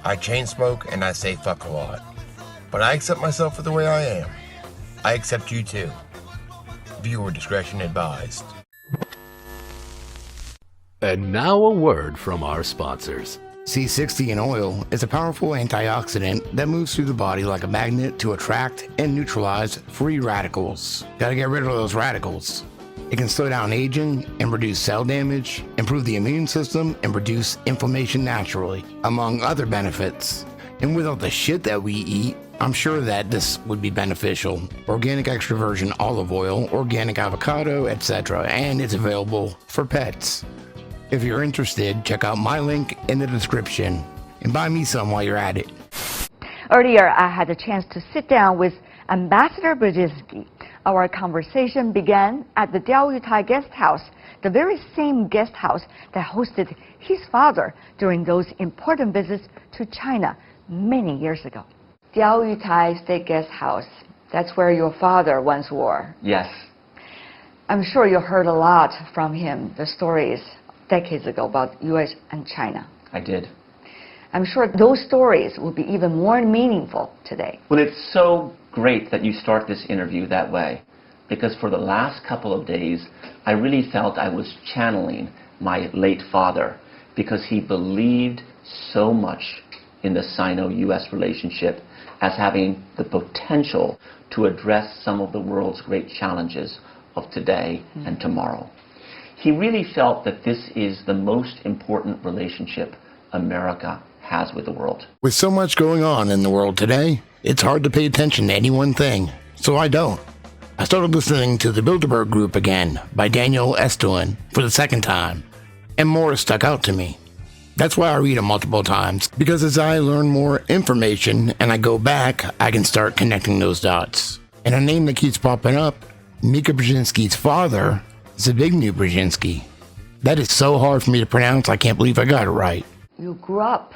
I chain smoke and I say fuck a lot. But I accept myself for the way I am. I accept you too. Viewer discretion advised. And now a word from our sponsors. C60 in oil is a powerful antioxidant that moves through the body like a magnet to attract and neutralize free radicals. Gotta get rid of those radicals. It can slow down aging and reduce cell damage, improve the immune system, and reduce inflammation naturally, among other benefits. And with all the shit that we eat, I'm sure that this would be beneficial. Organic extra virgin olive oil, organic avocado, etc. And it's available for pets. If you're interested, check out my link in the description and buy me some while you're at it. Earlier, I had a chance to sit down with Ambassador Brzezinski. Our conversation began at the Dlux guest house, the very same guest house that hosted his father during those important visits to China many years ago. Dlux State Guest House, that's where your father once wore. Yes. I'm sure you heard a lot from him, the stories decades ago about U.S. and China. I did. I'm sure those stories will be even more meaningful today. Well, it's so great that you start this interview that way, because for the last couple of days, I really felt I was channeling my late father, because he believed so much in the Sino-U.S. relationship as having the potential to address some of the world's great challenges of today and tomorrow. He really felt that this is the most important relationship America has with the world. With so much going on in the world today, it's hard to pay attention to any one thing, so I don't. I started listening to the Bilderberg Group again by Daniel Estulin for the second time, and more stuck out to me. That's why I read them multiple times, because as I learn more information and I go back, I can start connecting those dots. And a name that keeps popping up, Mika Brzezinski's father, Zbigniew Brzezinski. That is so hard for me to pronounce, I can't believe I got it right. You grew up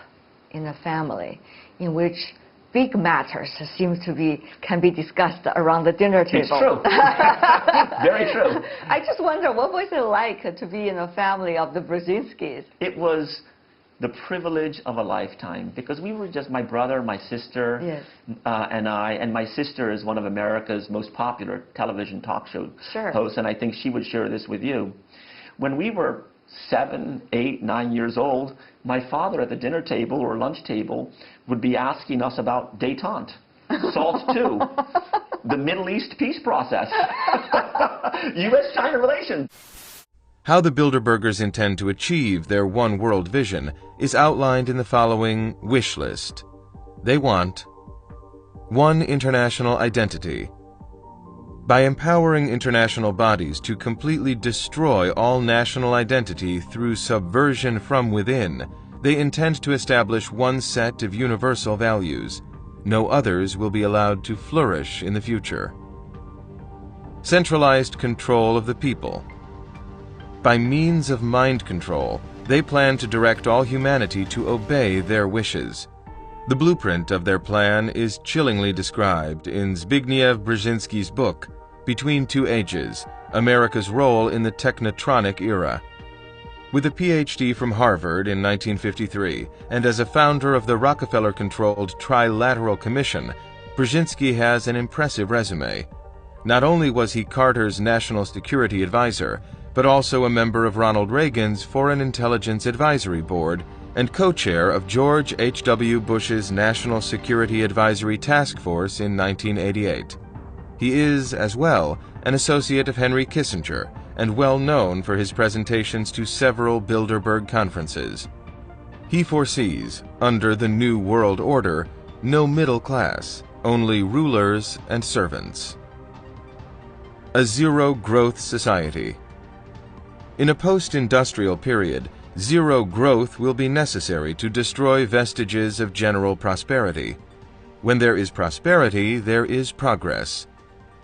in a family in which big matters can be discussed around the dinner table. It's true. Very true. I just wonder, what was it like to be in a family of the Brzezinskis? It was the privilege of a lifetime, because we were just my brother, my sister, yes. And I, and my sister is one of America's most popular television talk show hosts, and I think she would share this with you. When we were 7, 8, 9 years old, my father at the dinner table or lunch table would be asking us about détente, SALT II, the Middle East peace process, U.S.-China relations. How the Bilderbergers intend to achieve their one world vision is outlined in the following wish list. They want: 1. International identity. By empowering international bodies to completely destroy all national identity through subversion from within, they intend to establish one set of universal values. No others will be allowed to flourish in the future. Centralized control of the people. By means of mind control, they plan to direct all humanity to obey their wishes. The blueprint of their plan is chillingly described in Zbigniew Brzezinski's book, Between Two Ages, America's Role in the Technotronic Era. With a Ph.D. from Harvard in 1953, and as a founder of the Rockefeller-controlled Trilateral Commission, Brzezinski has an impressive resume. Not only was he Carter's National Security Advisor, but also a member of Ronald Reagan's Foreign Intelligence Advisory Board and co-chair of George H.W. Bush's National Security Advisory Task Force in 1988. He is, as well, an associate of Henry Kissinger and well known for his presentations to several Bilderberg conferences. He foresees, under the New World Order, no middle class, only rulers and servants. A zero-growth society. In a post-industrial period, zero growth will be necessary to destroy vestiges of general prosperity. When there is prosperity, there is progress.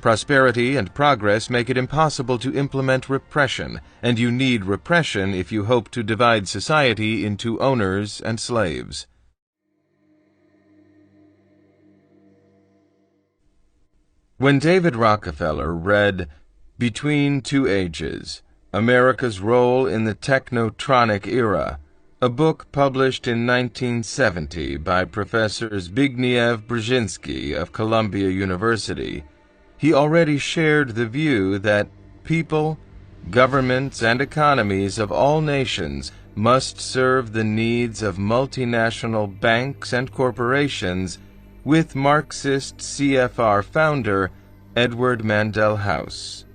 Prosperity and progress make it impossible to implement repression, and you need repression if you hope to divide society into owners and slaves. When David Rockefeller read Between Two Ages, America's Role in the Technotronic Era, a book published in 1970 by Professor Zbigniew Brzezinski of Columbia University, he already shared the view that people, governments, and economies of all nations must serve the needs of multinational banks and corporations, with Marxist CFR founder Edward Mandell House.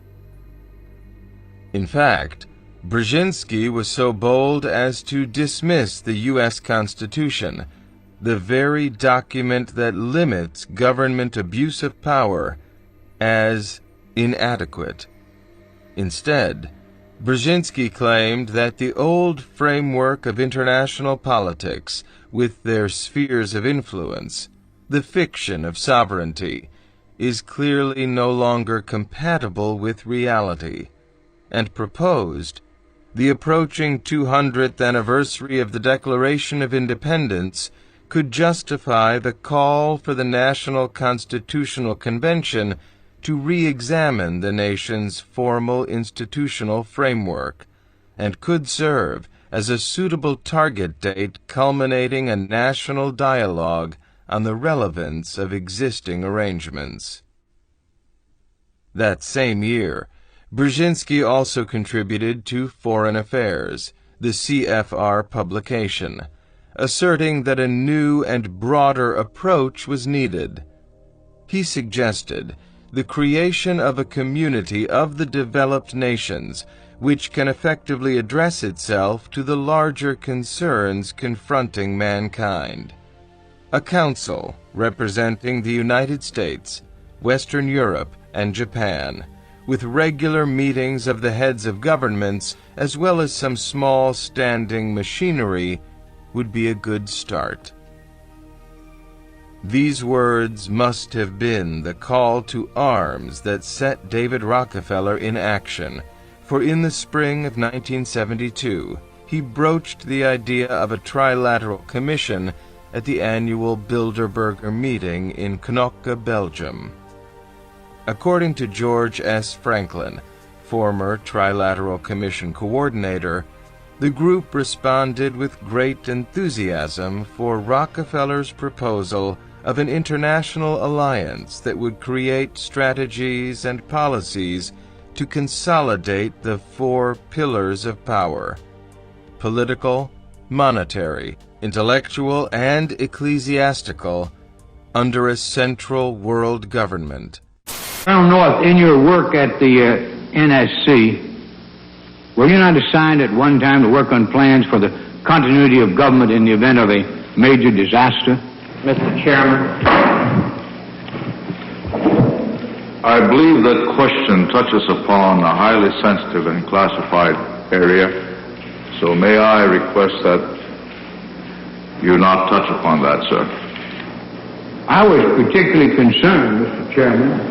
In fact, Brzezinski was so bold as to dismiss the U.S. Constitution, the very document that limits government abuse of power, as inadequate. Instead, Brzezinski claimed that the old framework of international politics, with their spheres of influence, the fiction of sovereignty, is clearly no longer compatible with reality, and proposed the approaching 200th anniversary of the Declaration of Independence could justify the call for the National Constitutional Convention to re-examine the nation's formal institutional framework, and could serve as a suitable target date culminating a national dialogue on the relevance of existing arrangements. That same year, Brzezinski also contributed to Foreign Affairs, the CFR publication, asserting that a new and broader approach was needed. He suggested the creation of a community of the developed nations which can effectively address itself to the larger concerns confronting mankind. A council representing the United States, Western Europe, and Japan, with regular meetings of the heads of governments as well as some small standing machinery, would be a good start. These words must have been the call to arms that set David Rockefeller in action, for in the spring of 1972 he broached the idea of a trilateral commission at the annual Bilderberg meeting in Knokke, Belgium. According to George S. Franklin, former Trilateral Commission coordinator, the group responded with great enthusiasm for Rockefeller's proposal of an international alliance that would create strategies and policies to consolidate the 4 pillars of power: political, monetary, intellectual, and ecclesiastical, under a central world government. Colonel North, in your work at the NSC, were you not assigned at one time to work on plans for the continuity of government in the event of a major disaster? Mr. Chairman. I believe that question touches upon a highly sensitive and classified area, so may I request that you not touch upon that, sir. I was particularly concerned, Mr. Chairman,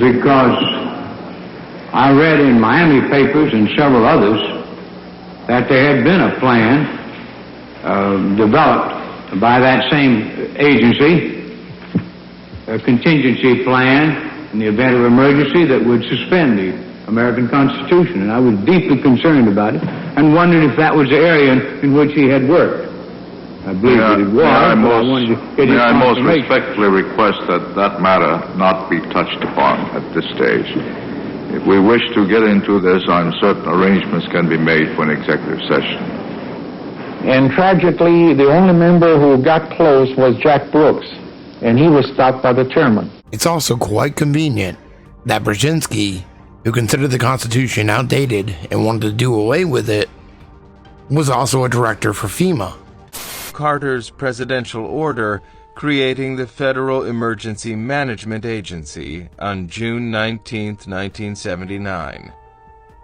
because I read in Miami papers and several others that there had been a plan developed by that same agency, a contingency plan in the event of emergency that would suspend the American Constitution. And I was deeply concerned about it and wondered if that was the area in which he had worked. I believe that it was, may I most respectfully request that that matter not be touched upon at this stage. If we wish to get into this, I'm certain arrangements can be made for an executive session. And tragically, the only member who got close was Jack Brooks, and he was stopped by the chairman. It's also quite convenient that Brzezinski, who considered the Constitution outdated and wanted to do away with it, was also a director for FEMA. Carter's presidential order creating the Federal Emergency Management Agency on June 19, 1979.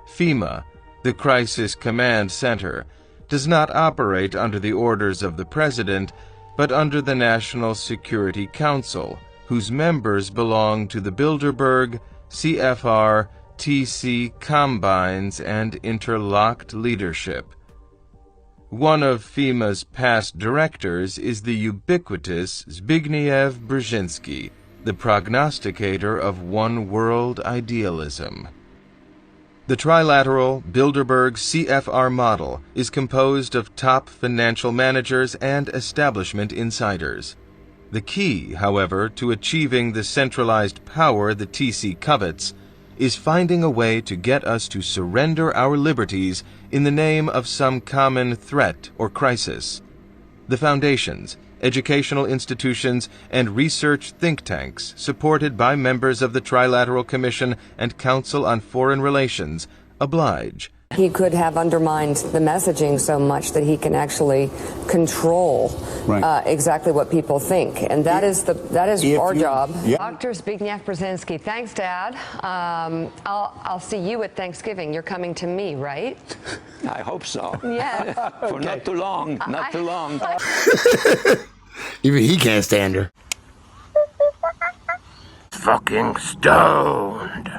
FEMA, the Crisis Command Center, does not operate under the orders of the President, but under the National Security Council, whose members belong to the Bilderberg, CFR, TC Combines, and Interlocked Leadership. One of FEMA's past directors is the ubiquitous Zbigniew Brzezinski, the prognosticator of one-world idealism. The trilateral Bilderberg CFR model is composed of top financial managers and establishment insiders. The key, however, to achieving the centralized power the TC covets is finding a way to get us to surrender our liberties in the name of some common threat or crisis. The foundations, educational institutions, and research think tanks supported by members of the Trilateral Commission and Council on Foreign Relations oblige. He could have undermined the messaging so much that he can actually control exactly what people think, and that is our job. Yeah. Dr. Zbigniew Brzezinski, thanks, Dad. I'll see you at Thanksgiving. You're coming to me, right? I hope so. Yeah. For not too long. Not too long. Even he can't stand her. Fucking stoned.